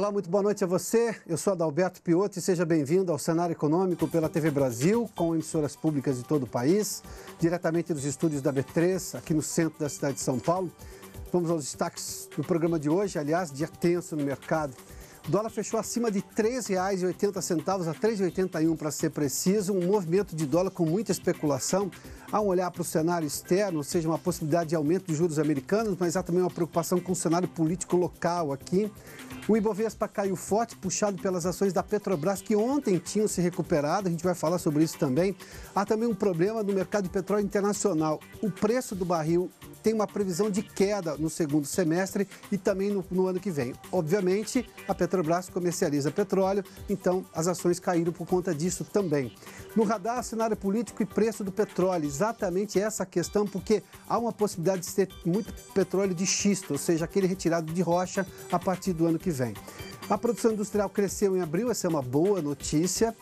Olá, muito boa noite a você. Eu sou Adalberto Piotto e seja bem-vindo ao Cenário Econômico pela TV Brasil, com emissoras públicas de todo o país, diretamente dos estúdios da B3, aqui no centro da cidade de São Paulo. Vamos aos destaques do programa de hoje, aliás, dia tenso no mercado. O dólar fechou acima de R$ 3,80 a R$ 3,81 para ser preciso, um movimento de dólar com muita especulação. Há um olhar para o cenário externo, ou seja, uma possibilidade de aumento dos juros americanos, mas há também uma preocupação com o cenário político local aqui. O Ibovespa caiu forte, puxado pelas ações da Petrobras, que ontem tinham se recuperado, a gente vai falar sobre isso também. Há também um problema no mercado de petróleo internacional. O preço do barril tem uma previsão de queda no segundo semestre e também no ano que vem. Obviamente, a Petrobras comercializa petróleo, então as ações caíram por conta disso também. No radar, cenário político e preço do petróleo, exatamente essa questão, porque há uma possibilidade de ter muito petróleo de xisto, ou seja, aquele retirado de rocha a partir do ano que vem. A produção industrial cresceu em abril, essa é uma boa notícia.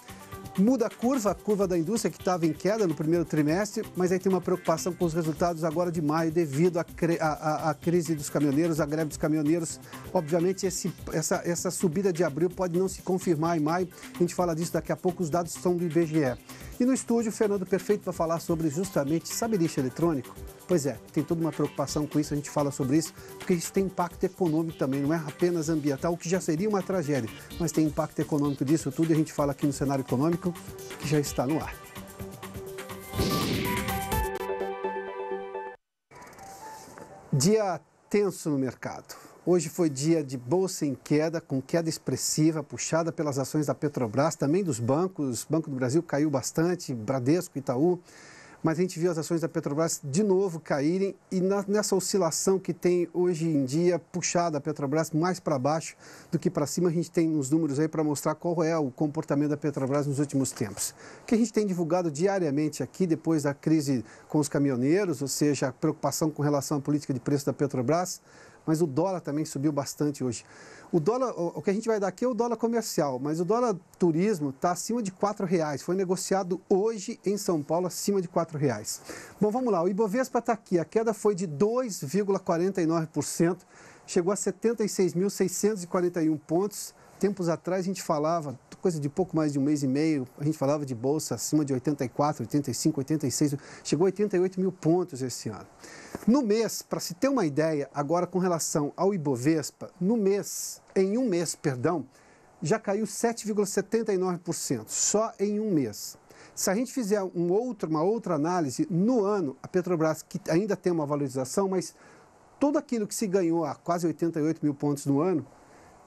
Muda a curva da indústria que estava em queda no primeiro trimestre, mas aí tem uma preocupação com os resultados agora de maio devido à crise dos caminhoneiros, à greve dos caminhoneiros. Obviamente essa subida de abril pode não se confirmar em maio, a gente fala disso daqui a pouco, os dados são do IBGE. E no estúdio, o Fernando Perfeito vai falar sobre justamente, sabe, lixo eletrônico? Pois é, tem toda uma preocupação com isso, a gente fala sobre isso, porque isso tem impacto econômico também, não é apenas ambiental, o que já seria uma tragédia, mas tem impacto econômico disso tudo e a gente fala aqui no Cenário Econômico, que já está no ar. Dia tenso no mercado. Hoje foi dia de bolsa em queda, com queda expressiva, puxada pelas ações da Petrobras, também dos bancos. O Banco do Brasil caiu bastante, Bradesco, Itaú. Mas a gente viu as ações da Petrobras de novo caírem e nessa oscilação que tem hoje em dia, puxada a Petrobras mais para baixo do que para cima, a gente tem uns números aí para mostrar qual é o comportamento da Petrobras nos últimos tempos. O que a gente tem divulgado diariamente aqui, depois da crise com os caminhoneiros, ou seja, a preocupação com relação à política de preço da Petrobras, mas o dólar também subiu bastante hoje. O dólar, o que a gente vai dar aqui é o dólar comercial, mas o dólar turismo está acima de R$ 4,00. Foi negociado hoje em São Paulo acima de R$ 4,00. Bom, vamos lá. O Ibovespa está aqui. A queda foi de 2,49%, chegou a 76.641 pontos. Tempos atrás a gente falava, coisa de pouco mais de um mês e meio, a gente falava de bolsa acima de 84, 85, 86, chegou a 88 mil pontos esse ano. No mês, para se ter uma ideia, agora com relação ao Ibovespa, em um mês, já caiu 7,79%, só em um mês. Se a gente fizer uma outra análise, no ano, a Petrobras, que ainda tem uma valorização, mas tudo aquilo que se ganhou a quase 88 mil pontos no ano,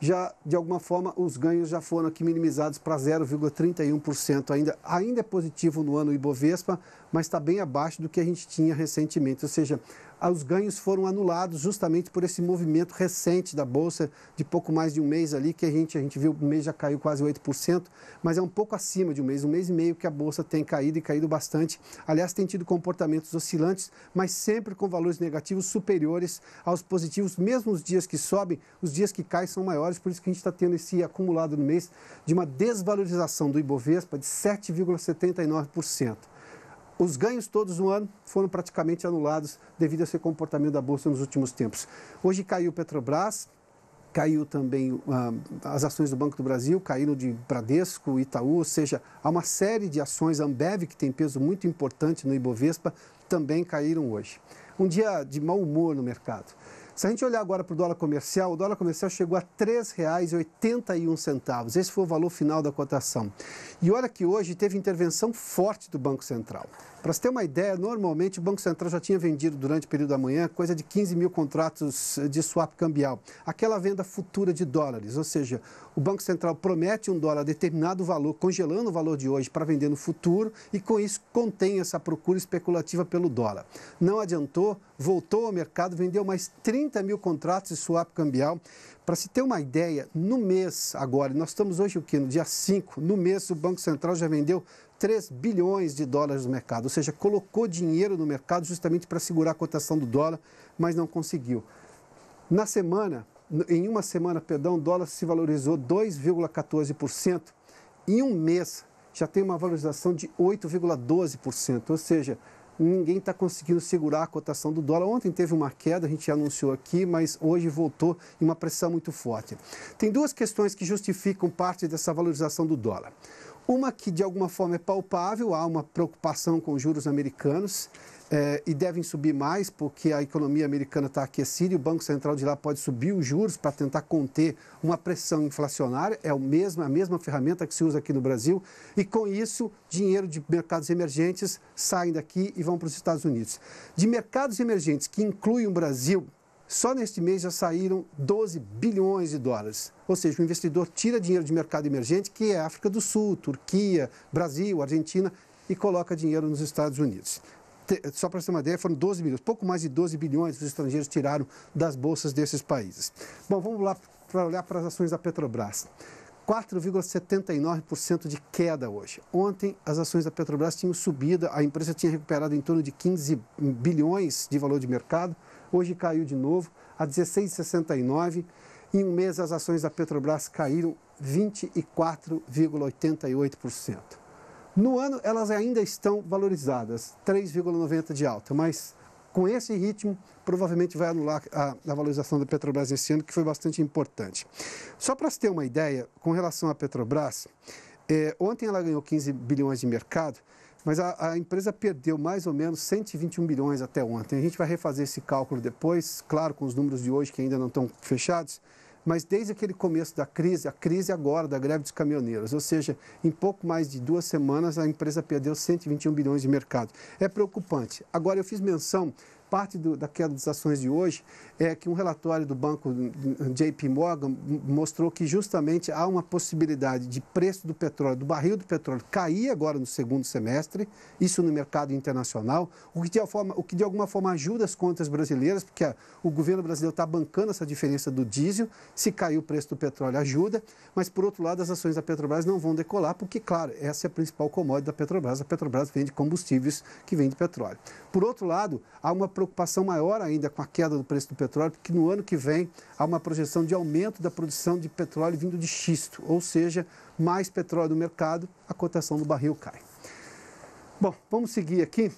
já, de alguma forma, os ganhos já foram aqui minimizados para 0,31%. Ainda é positivo no ano o Ibovespa, mas está bem abaixo do que a gente tinha recentemente. Ou seja, os ganhos foram anulados justamente por esse movimento recente da Bolsa de pouco mais de um mês ali, que a gente viu, o mês já caiu quase 8%, mas é um pouco acima de um mês e meio que a Bolsa tem caído e caído bastante. Aliás, tem tido comportamentos oscilantes, mas sempre com valores negativos superiores aos positivos. Mesmo os dias que sobem, os dias que caem são maiores, por isso que a gente está tendo esse acumulado no mês de uma desvalorização do Ibovespa de 7,79%. Os ganhos todos no ano foram praticamente anulados devido a esse comportamento da Bolsa nos últimos tempos. Hoje caiu Petrobras, caiu também as ações do Banco do Brasil, caíram de Bradesco, Itaú, ou seja, há uma série de ações, a Ambev, que tem peso muito importante no Ibovespa, também caíram hoje. Um dia de mau humor no mercado. Se a gente olhar agora para o dólar comercial chegou a R$ 3,81. Esse foi o valor final da cotação. E olha que hoje teve intervenção forte do Banco Central. Para você ter uma ideia, normalmente o Banco Central já tinha vendido durante o período da manhã coisa de 15 mil contratos de swap cambial. Aquela venda futura de dólares, ou seja, o Banco Central promete um dólar a determinado valor, congelando o valor de hoje para vender no futuro e com isso contém essa procura especulativa pelo dólar. Não adiantou, voltou ao mercado, vendeu mais 30 mil contratos de swap cambial. Para se ter uma ideia, no mês agora, nós estamos hoje o quê? No dia 5, no mês o Banco Central já vendeu 3 bilhões de dólares no mercado, ou seja, colocou dinheiro no mercado justamente para segurar a cotação do dólar, mas não conseguiu. Em uma semana, o dólar se valorizou 2,14%. Em um mês, já tem uma valorização de 8,12%, ou seja, ninguém está conseguindo segurar a cotação do dólar. Ontem teve uma queda, a gente anunciou aqui, mas hoje voltou em uma pressão muito forte. Tem duas questões que justificam parte dessa valorização do dólar. Uma que de alguma forma é palpável, há uma preocupação com os juros americanos e devem subir mais porque a economia americana está aquecida e o Banco Central de lá pode subir os juros para tentar conter uma pressão inflacionária. É a mesma ferramenta que se usa aqui no Brasil e com isso dinheiro de mercados emergentes saem daqui e vão para os Estados Unidos. De mercados emergentes que incluem o Brasil, só neste mês já saíram 12 bilhões de dólares. Ou seja, o investidor tira dinheiro de mercado emergente, que é África do Sul, Turquia, Brasil, Argentina, e coloca dinheiro nos Estados Unidos. Só para você ter uma ideia, foram 12 bilhões, pouco mais de 12 bilhões os estrangeiros tiraram das bolsas desses países. Bom, vamos lá para olhar para as ações da Petrobras. 4,79% de queda hoje. Ontem, as ações da Petrobras tinham subido, a empresa tinha recuperado em torno de 15 bilhões de valor de mercado. Hoje caiu de novo a 16,69. Em um mês, as ações da Petrobras caíram 24,88%. No ano, elas ainda estão valorizadas, 3,90% de alta, mas com esse ritmo, provavelmente vai anular a valorização da Petrobras esse ano, que foi bastante importante. Só para se ter uma ideia, com relação à Petrobras, ontem ela ganhou 15 bilhões de mercado, mas a empresa perdeu mais ou menos 121 bilhões até ontem. A gente vai refazer esse cálculo depois, claro, com os números de hoje que ainda não estão fechados, mas desde aquele começo da crise, a crise agora da greve dos caminhoneiros, ou seja, em pouco mais de 2 semanas a empresa perdeu 121 bilhões de mercado. É preocupante. Agora, eu fiz menção, parte da queda das ações de hoje é que um relatório do banco JP Morgan mostrou que justamente há uma possibilidade de preço do petróleo, do barril do petróleo, cair agora no segundo semestre, isso no mercado internacional, o que de alguma forma ajuda as contas brasileiras, porque o governo brasileiro está bancando essa diferença do diesel, se cair o preço do petróleo ajuda, mas por outro lado as ações da Petrobras não vão decolar, porque claro, essa é a principal commodity da Petrobras, a Petrobras vende combustíveis que vêm de petróleo. Por outro lado, há uma preocupação maior ainda com a queda do preço do petróleo, porque no ano que vem há uma projeção de aumento da produção de petróleo vindo de xisto, ou seja, mais petróleo no mercado, a cotação do barril cai. Bom, vamos seguir aqui.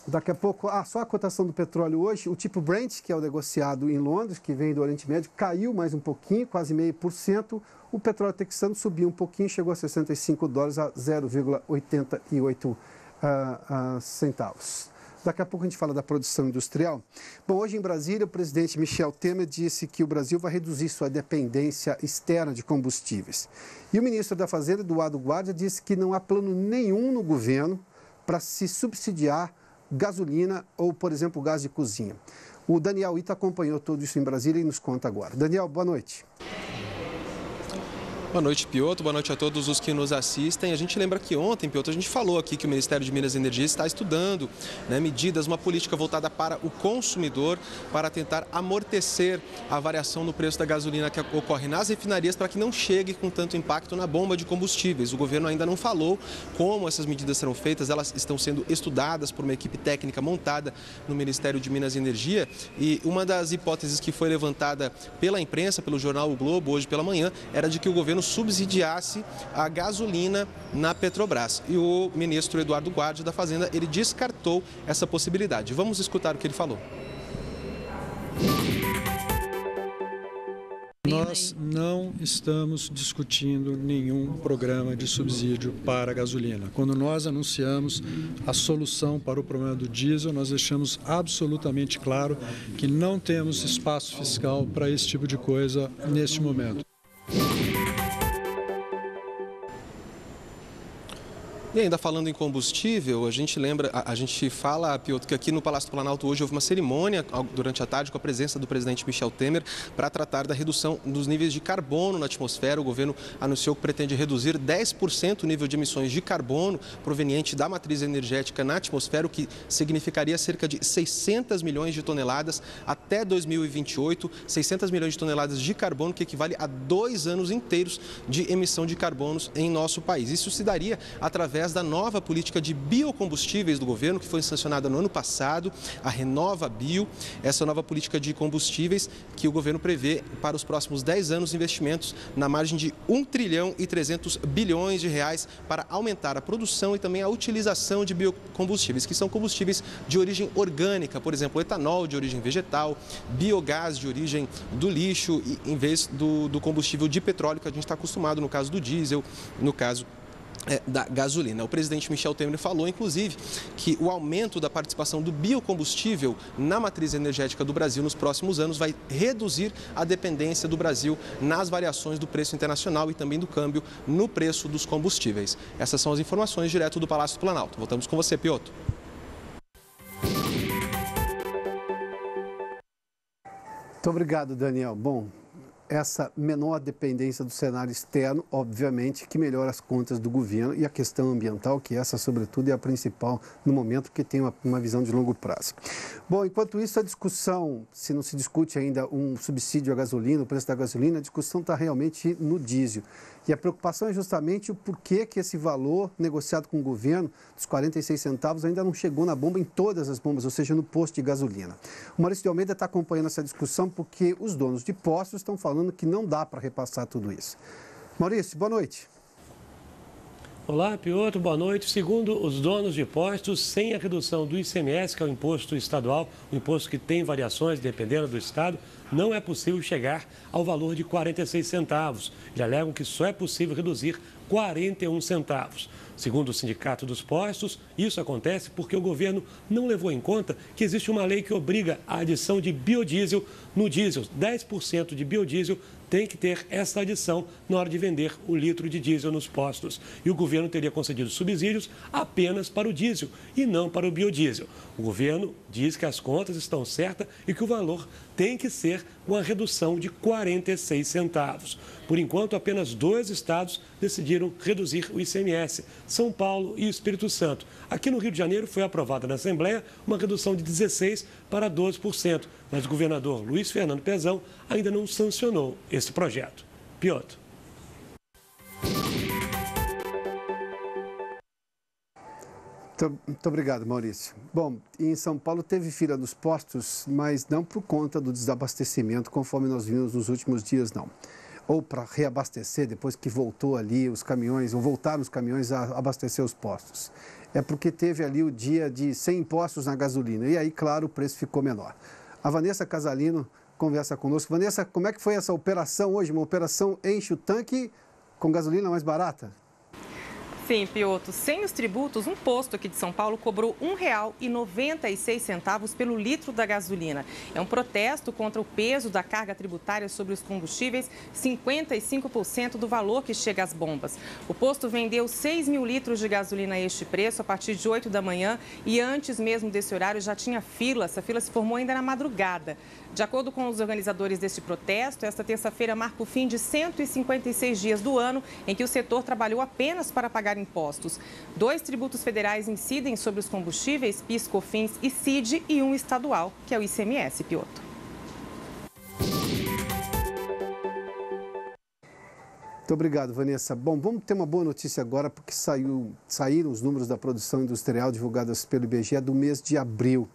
Daqui a pouco, só a cotação do petróleo hoje, o tipo Brent, que é o negociado em Londres, que vem do Oriente Médio, caiu mais um pouquinho, quase 0,5%. O petróleo texano subiu um pouquinho, chegou a $65 a 0,88 centavos. Daqui a pouco a gente fala da produção industrial. Bom, hoje em Brasília, o presidente Michel Temer disse que o Brasil vai reduzir sua dependência externa de combustíveis. E o ministro da Fazenda, Eduardo Guardia, disse que não há plano nenhum no governo para se subsidiar gasolina ou, por exemplo, gás de cozinha. O Daniel Ita acompanhou tudo isso em Brasília e nos conta agora. Daniel, boa noite. Boa noite, Piotr. Boa noite a todos os que nos assistem. A gente lembra que ontem, Piotr, a gente falou aqui que o Ministério de Minas e Energia está estudando medidas, uma política voltada para o consumidor, para tentar amortecer a variação no preço da gasolina que ocorre nas refinarias, para que não chegue com tanto impacto na bomba de combustíveis. O governo ainda não falou como essas medidas serão feitas, elas estão sendo estudadas por uma equipe técnica montada no Ministério de Minas e Energia. E uma das hipóteses que foi levantada pela imprensa, pelo jornal O Globo, hoje pela manhã, era de que o governo subsidiasse a gasolina na Petrobras. E o ministro Eduardo Guardia da Fazenda, ele descartou essa possibilidade. Vamos escutar o que ele falou. Nós não estamos discutindo nenhum programa de subsídio para a gasolina. Quando nós anunciamos a solução para o problema do diesel, nós deixamos absolutamente claro que não temos espaço fiscal para esse tipo de coisa neste momento. E ainda falando em combustível, a gente fala, Piotr, que aqui no Palácio do Planalto hoje houve uma cerimônia durante a tarde com a presença do presidente Michel Temer para tratar da redução dos níveis de carbono na atmosfera. O governo anunciou que pretende reduzir 10% o nível de emissões de carbono proveniente da matriz energética na atmosfera, o que significaria cerca de 600 milhões de toneladas até 2028, 600 milhões de toneladas de carbono, que equivale a 2 anos inteiros de emissão de carbonos em nosso país. Isso se daria através através da nova política de biocombustíveis do governo, que foi sancionada no ano passado, a Renova Bio. Essa nova política de combustíveis que o governo prevê para os próximos 10 anos investimentos na margem de 1 trilhão e 300 bilhões de reais para aumentar a produção e também a utilização de biocombustíveis, que são combustíveis de origem orgânica, por exemplo, etanol de origem vegetal, biogás de origem do lixo, em vez do combustível de petróleo que a gente está acostumado, no caso do diesel, no caso da gasolina. O presidente Michel Temer falou, inclusive, que o aumento da participação do biocombustível na matriz energética do Brasil nos próximos anos vai reduzir a dependência do Brasil nas variações do preço internacional e também do câmbio no preço dos combustíveis. Essas são as informações direto do Palácio do Planalto. Voltamos com você, Piotr. Muito obrigado, Daniel. Bom, essa menor dependência do cenário externo, obviamente, que melhora as contas do governo e a questão ambiental, que essa, sobretudo, é a principal no momento, porque tem uma visão de longo prazo. Bom, enquanto isso, a discussão, se não se discute ainda um subsídio à gasolina, o preço da gasolina, a discussão está realmente no diesel. E a preocupação é justamente o porquê que esse valor negociado com o governo, dos 46 centavos, ainda não chegou na bomba, em todas as bombas, ou seja, no posto de gasolina. O Maurício de Almeida está acompanhando essa discussão porque os donos de postos estão falando que não dá para repassar tudo isso. Maurício, boa noite. Olá, Piotr, boa noite. Segundo os donos de postos, sem a redução do ICMS, que é o imposto estadual, o imposto que tem variações dependendo do estado, não é possível chegar ao valor de 46 centavos. Já alegam que só é possível reduzir 41 centavos. Segundo o Sindicato dos Postos, isso acontece porque o governo não levou em conta que existe uma lei que obriga a adição de biodiesel no diesel. 10% de biodiesel tem que ter essa adição na hora de vender o litro de diesel nos postos. E o governo teria concedido subsídios apenas para o diesel e não para o biodiesel. O governo diz que as contas estão certas e que o valor tem que ser uma redução de 46 centavos. Por enquanto, apenas 2 estados decidiram reduzir o ICMS, São Paulo e Espírito Santo. Aqui no Rio de Janeiro foi aprovada na Assembleia uma redução de 16% para 12%, mas o governador Luiz Fernando Pezão ainda não sancionou esse projeto. Piotr. Muito obrigado, Maurício. Bom, em São Paulo teve fila dos postos, mas não por conta do desabastecimento, conforme nós vimos nos últimos dias, não. Ou para reabastecer, depois que voltou ali os caminhões, ou voltaram os caminhões a abastecer os postos. É porque teve ali o dia de 100 impostos na gasolina, e aí, claro, o preço ficou menor. A Vanessa Casalino conversa conosco. Vanessa, como é que foi essa operação hoje? Uma operação enche o tanque com gasolina mais barata? Sim, Piotr, sem os tributos, um posto aqui de São Paulo cobrou R$ 1,96 pelo litro da gasolina. É um protesto contra o peso da carga tributária sobre os combustíveis, 55% do valor que chega às bombas. O posto vendeu 6 mil litros de gasolina a este preço a partir de 8 da manhã e antes mesmo desse horário já tinha fila. Essa fila se formou ainda na madrugada. De acordo com os organizadores deste protesto, esta terça-feira marca o fim de 156 dias do ano em que o setor trabalhou apenas para pagar impostos. 2 tributos federais incidem sobre os combustíveis, PIS, COFINS e CID, e um estadual, que é o ICMS, Piotr. Muito obrigado, Vanessa. Bom, vamos ter uma boa notícia agora, porque saíram os números da produção industrial divulgados pelo IBGE do mês de abril.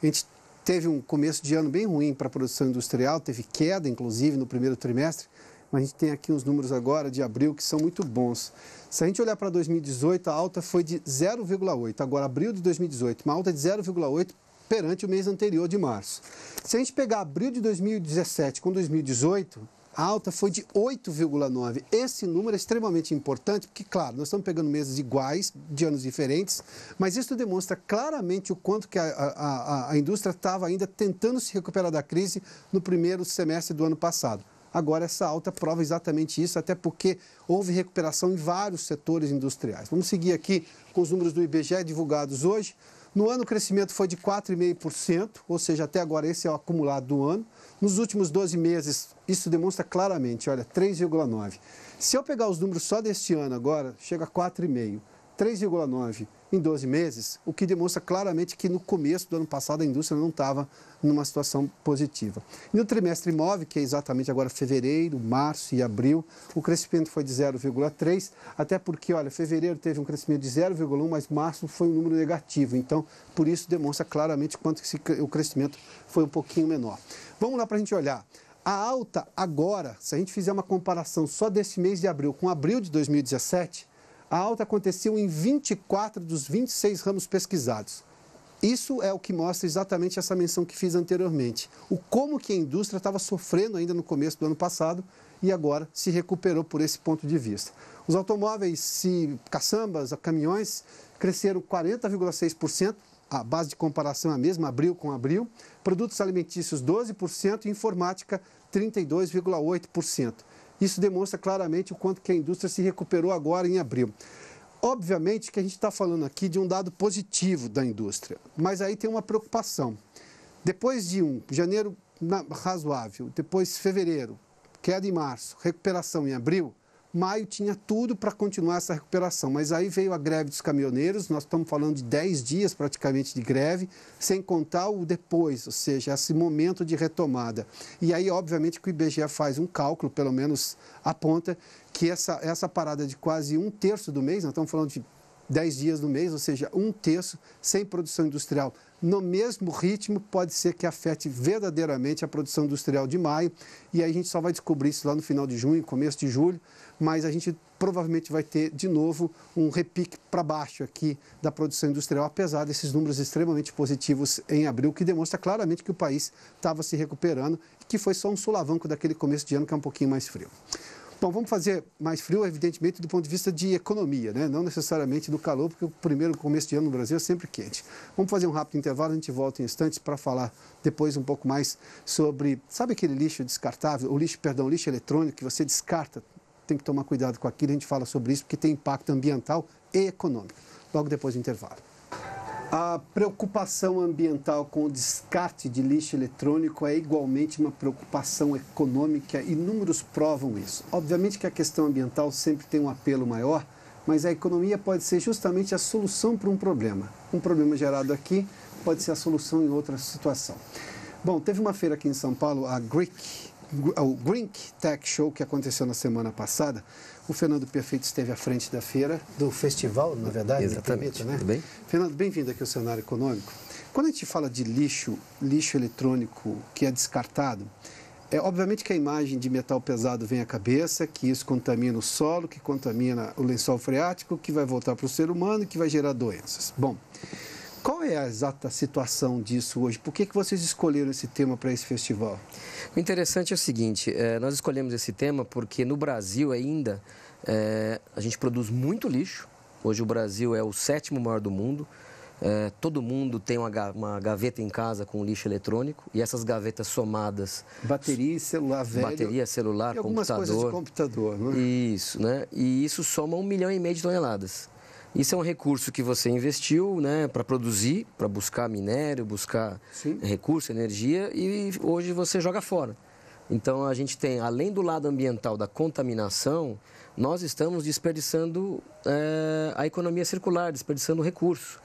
A gente teve um começo de ano bem ruim para a produção industrial, teve queda, inclusive, no primeiro trimestre, mas a gente tem aqui os números agora de abril que são muito bons. Se a gente olhar para 2018, a alta foi de 0,8%. Agora, abril de 2018, uma alta de 0,8% perante o mês anterior de março. Se a gente pegar abril de 2017 com 2018, a alta foi de 8,9%. Esse número é extremamente importante, porque, claro, nós estamos pegando meses iguais, de anos diferentes, mas isso demonstra claramente o quanto que a indústria estava ainda tentando se recuperar da crise no primeiro semestre do ano passado. Agora, essa alta prova exatamente isso, até porque houve recuperação em vários setores industriais. Vamos seguir aqui com os números do IBGE divulgados hoje. No ano, o crescimento foi de 4,5%, ou seja, até agora esse é o acumulado do ano. Nos últimos 12 meses, isso demonstra claramente, olha, 3,9%. Se eu pegar os números só deste ano agora, chega a 4,5%, 3,9%, em 12 meses, o que demonstra claramente que no começo do ano passado a indústria não estava numa situação positiva. E no trimestre imóvel, que é exatamente agora fevereiro, março e abril, o crescimento foi de 0,3%, até porque, olha, fevereiro teve um crescimento de 0,1%, mas março foi um número negativo. Então, por isso demonstra claramente quanto o crescimento foi um pouquinho menor. Vamos lá para a gente olhar. A alta agora, se a gente fizer uma comparação só desse mês de abril com abril de 2017, a alta aconteceu em 24 dos 26 ramos pesquisados. Isso é o que mostra exatamente essa menção que fiz anteriormente. O como que a indústria estava sofrendo ainda no começo do ano passado e agora se recuperou por esse ponto de vista. Os automóveis, caçambas, caminhões, cresceram 40,6%. A base de comparação é a mesma, abril com abril. Produtos alimentícios, 12% e informática, 32,8%. Isso demonstra claramente o quanto que a indústria se recuperou agora em abril. Obviamente que a gente está falando aqui de um dado positivo da indústria, mas aí tem uma preocupação. Depois de janeiro razoável, depois fevereiro, queda em março, recuperação em abril, maio tinha tudo para continuar essa recuperação, mas aí veio a greve dos caminhoneiros, nós estamos falando de 10 dias praticamente de greve, sem contar o depois, ou seja, esse momento de retomada. E aí, obviamente, que o IBGE faz um cálculo, pelo menos aponta, que essa parada de quase 1/3 do mês, nós estamos falando de 10 dias do mês, ou seja, 1/3 sem produção industrial. No mesmo ritmo, pode ser que afete verdadeiramente a produção industrial de maio, e aí a gente só vai descobrir isso lá no final de junho, começo de julho, mas a gente provavelmente vai ter de novo um repique para baixo aqui da produção industrial, apesar desses números extremamente positivos em abril, que demonstra claramente que o país estava se recuperando e que foi só um solavanco daquele começo de ano que é um pouquinho mais frio. Bom, vamos fazer mais frio, evidentemente, do ponto de vista de economia, né? Não necessariamente do calor, porque o primeiro começo de ano no Brasil é sempre quente. Vamos fazer um rápido intervalo, a gente volta em instantes para falar depois um pouco mais sobre, sabe aquele lixo descartável, lixo eletrônico que você descarta, tem que tomar cuidado com aquilo, a gente fala sobre isso, porque tem impacto ambiental e econômico. Logo depois do intervalo. A preocupação ambiental com o descarte de lixo eletrônico é igualmente uma preocupação econômica e números provam isso. Obviamente que a questão ambiental sempre tem um apelo maior, mas a economia pode ser justamente a solução para um problema. Um problema gerado aqui pode ser a solução em outra situação. Bom, teve uma feira aqui em São Paulo, o Green Tech Show, que aconteceu na semana passada. O Fernando Perfeito esteve à frente da feira, do festival, na verdade. Exatamente, né? Tudo bem? Fernando, bem-vindo aqui ao cenário econômico. Quando a gente fala de lixo eletrônico que é descartado, obviamente que a imagem de metal pesado vem à cabeça, que isso contamina o solo, que contamina o lençol freático, que vai voltar para o ser humano e que vai gerar doenças. Bom, qual é a exata situação disso hoje? Por que vocês escolheram esse tema para esse festival? O interessante é o seguinte, nós escolhemos esse tema porque no Brasil ainda a gente produz muito lixo. Hoje o Brasil é o 7º maior do mundo. Todo mundo tem uma gaveta em casa com lixo eletrônico e essas gavetas somadas... Bateria, celular velho... Bateria, celular, e algumas computador... coisas de computador, não é? Isso, né? E isso soma 1,5 milhão de toneladas. Isso é um recurso que você investiu, né, para produzir, para buscar minério, buscar recurso, energia, e hoje você joga fora. Então, a gente tem, além do lado ambiental da contaminação, nós estamos desperdiçando a economia circular, desperdiçando recurso.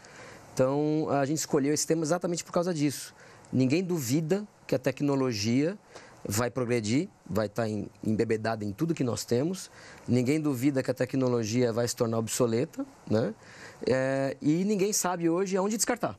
Então, a gente escolheu esse tema exatamente por causa disso. Ninguém duvida que a tecnologia vai progredir, vai estar embebedada em tudo que nós temos. Ninguém duvida que a tecnologia vai se tornar obsoleta, né? E ninguém sabe hoje aonde descartar.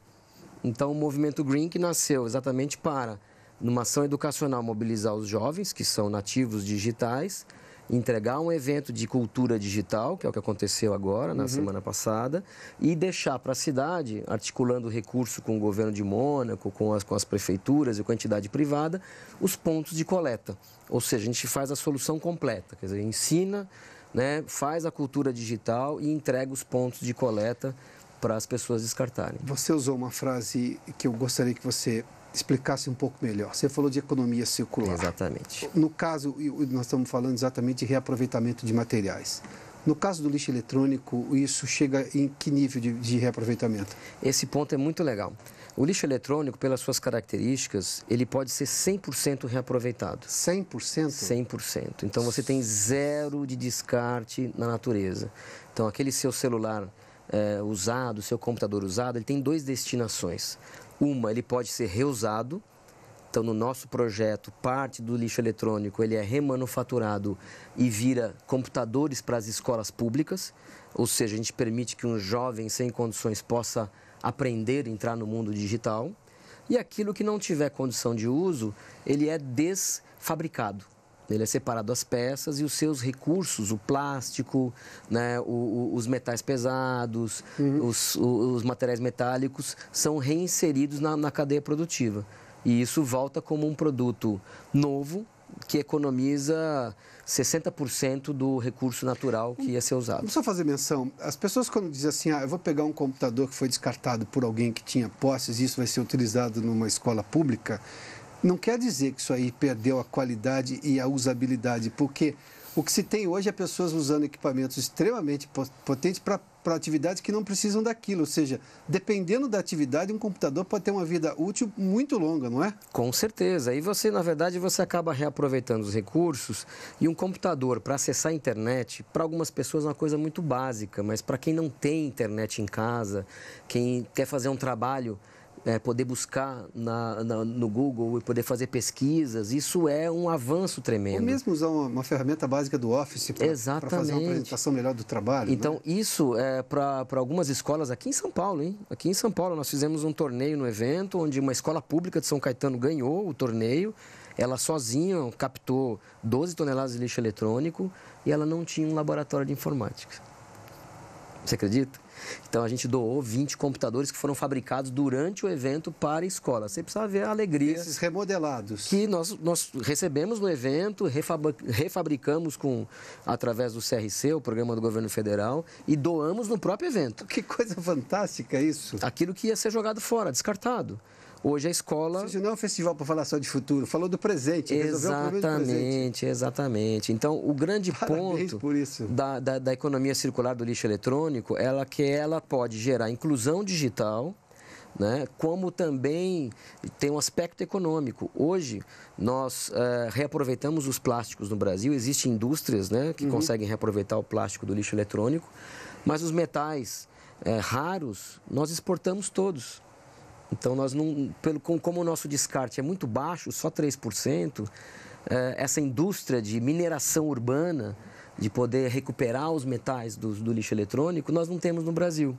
Então, o movimento Green, que nasceu exatamente para, numa ação educacional, mobilizar os jovens, que são nativos digitais, entregar um evento de cultura digital, que é o que aconteceu agora, na semana passada, e deixar para a cidade, articulando recurso com o governo de Mônaco, com as prefeituras e com a entidade privada, os pontos de coleta. Ou seja, a gente faz a solução completa, quer dizer, ensina, né, faz a cultura digital e entrega os pontos de coleta para as pessoas descartarem. Você usou uma frase que eu gostaria que você explicasse um pouco melhor. Você falou de economia circular. Exatamente. No caso, nós estamos falando exatamente de reaproveitamento de materiais. No caso do lixo eletrônico, isso chega em que nível de reaproveitamento? Esse ponto é muito legal. O lixo eletrônico, pelas suas características, ele pode ser 100% reaproveitado. 100%? 100%. Então, você tem zero de descarte na natureza. Então, aquele seu celular usado, seu computador usado, ele tem 2 destinações. Uma, ele pode ser reusado. Então, no nosso projeto, parte do lixo eletrônico ele é remanufaturado e vira computadores para as escolas públicas. Ou seja, a gente permite que um jovem sem condições possa aprender a entrar no mundo digital. E aquilo que não tiver condição de uso, ele é desfabricado. Ele é separado as peças e os seus recursos, o plástico, né, os metais pesados, os materiais metálicos, são reinseridos na cadeia produtiva. E isso volta como um produto novo que economiza 60% do recurso natural que ia ser usado. Vamos só fazer menção. As pessoas quando dizem assim, eu vou pegar um computador que foi descartado por alguém que tinha posses e isso vai ser utilizado numa escola pública, não quer dizer que isso aí perdeu a qualidade e a usabilidade, porque o que se tem hoje é pessoas usando equipamentos extremamente potentes para atividades que não precisam daquilo. Ou seja, dependendo da atividade, um computador pode ter uma vida útil muito longa, não é? Com certeza. E você, na verdade, você acaba reaproveitando os recursos. E um computador para acessar a internet, para algumas pessoas é uma coisa muito básica, mas para quem não tem internet em casa, quem quer fazer um trabalho, poder buscar no Google e poder fazer pesquisas, isso é um avanço tremendo. Ou mesmo usar uma ferramenta básica do Office para fazer uma apresentação melhor do trabalho. Então, né? Isso é para algumas escolas aqui em São Paulo, hein? Aqui em São Paulo nós fizemos um torneio no evento, onde uma escola pública de São Caetano ganhou o torneio. Ela sozinha captou 12 toneladas de lixo eletrônico e ela não tinha um laboratório de informática. Você acredita? Então, a gente doou 20 computadores que foram fabricados durante o evento para a escola. Você precisa ver a alegria. Esses remodelados. Que nós recebemos no evento, refabricamos através do CRC, o Programa do Governo Federal, e doamos no próprio evento. Que coisa fantástica isso. Aquilo que ia ser jogado fora, descartado. Hoje a escola... Ou seja, não é um festival para falar só de futuro, falou do presente. Exatamente, exatamente. Então, o grande ponto da economia circular do lixo eletrônico é que ela pode gerar inclusão digital, né, como também tem um aspecto econômico. Hoje, nós reaproveitamos os plásticos no Brasil, existem indústrias, né, que conseguem reaproveitar o plástico do lixo eletrônico, mas os metais raros, nós exportamos todos. Então, nós não, como o nosso descarte é muito baixo, só 3%, essa indústria de mineração urbana, de poder recuperar os metais do lixo eletrônico, nós não temos no Brasil.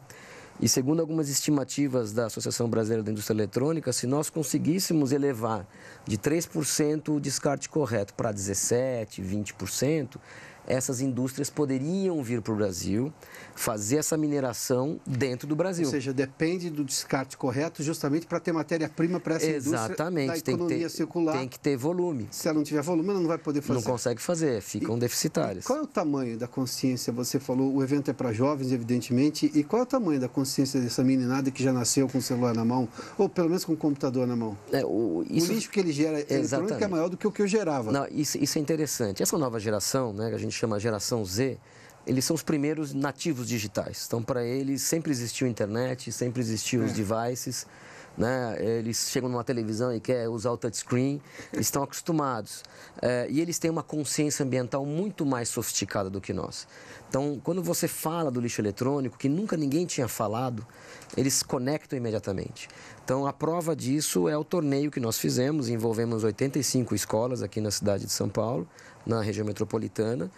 E segundo algumas estimativas da Associação Brasileira da Indústria Eletrônica, se nós conseguíssemos elevar de 3% o descarte correto para 17%, 20%, essas indústrias poderiam vir para o Brasil, fazer essa mineração dentro do Brasil. Ou seja, depende do descarte correto justamente para ter matéria-prima para essa indústria da economia circular. Tem que ter volume. Se ela não tiver volume, ela não vai poder fazer. Não consegue fazer, ficam deficitárias. Qual é o tamanho da consciência? Você falou, o evento é para jovens, evidentemente, e qual é o tamanho da consciência dessa meninada que já nasceu com o celular na mão, ou pelo menos com o computador na mão? O lixo que ele gera eletrônico é maior do que o que eu gerava. Não, isso é interessante. Essa nova geração, né, que a gente chama geração Z, eles são os primeiros nativos digitais. Então, para eles, sempre existiu internet, sempre existiu os devices, né? Eles chegam numa televisão e querem usar o touchscreen, eles estão acostumados. E eles têm uma consciência ambiental muito mais sofisticada do que nós. Então, quando você fala do lixo eletrônico, que nunca ninguém tinha falado, eles conectam imediatamente. Então, a prova disso é o torneio que nós fizemos, envolvemos 85 escolas aqui na cidade de São Paulo, na região metropolitana,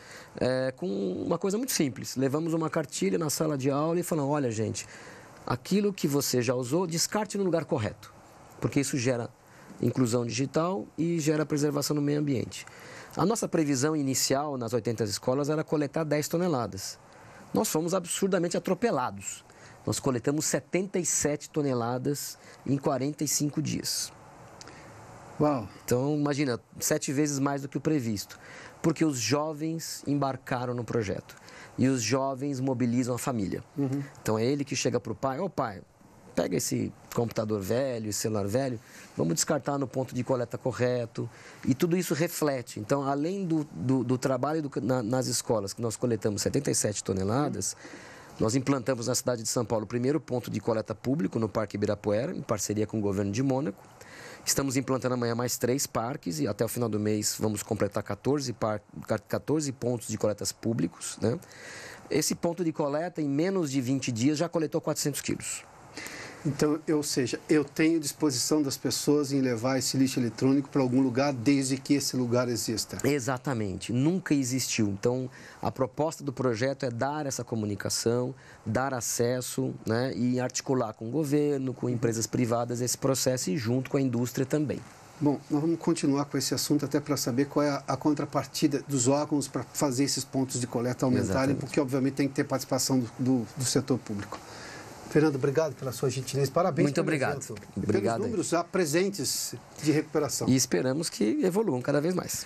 com uma coisa muito simples. Levamos uma cartilha na sala de aula e falamos, olha, gente, aquilo que você já usou, descarte no lugar correto, porque isso gera inclusão digital e gera preservação no meio ambiente. A nossa previsão inicial nas 80 escolas era coletar 10 toneladas. Nós fomos absurdamente atropelados. Nós coletamos 77 toneladas em 45 dias. Uau! Então, imagina, 7 vezes mais do que o previsto. Porque os jovens embarcaram no projeto. E os jovens mobilizam a família. Então, é ele que chega para o pai, pai, pega esse computador velho, esse celular velho, vamos descartar no ponto de coleta correto. E tudo isso reflete. Então, além do trabalho nas escolas, que nós coletamos 77 toneladas, nós implantamos na cidade de São Paulo o primeiro ponto de coleta público no Parque Ibirapuera, em parceria com o governo de Mônaco. Estamos implantando amanhã mais 3 parques e até o final do mês vamos completar 14 pontos de coletas públicos, né? Esse ponto de coleta, em menos de 20 dias, já coletou 400 quilos. Então, ou seja, eu tenho disposição das pessoas em levar esse lixo eletrônico para algum lugar, desde que esse lugar exista. Exatamente, nunca existiu. Então, a proposta do projeto é dar essa comunicação, dar acesso, né, e articular com o governo, com empresas privadas esse processo e junto com a indústria também. Bom, nós vamos continuar com esse assunto até para saber qual é a contrapartida dos órgãos para fazer esses pontos de coleta aumentarem, exatamente, porque obviamente tem que ter participação do setor público. Fernando, obrigado pela sua gentileza. Parabéns. Muito obrigado. Obrigado. Pelos números já presentes de recuperação. E esperamos que evoluam cada vez mais.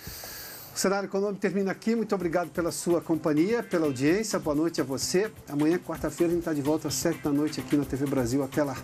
O Cenário Econômico termina aqui. Muito obrigado pela sua companhia, pela audiência. Boa noite a você. Amanhã, quarta-feira, a gente está de volta às 7 da noite aqui na TV Brasil. Até lá.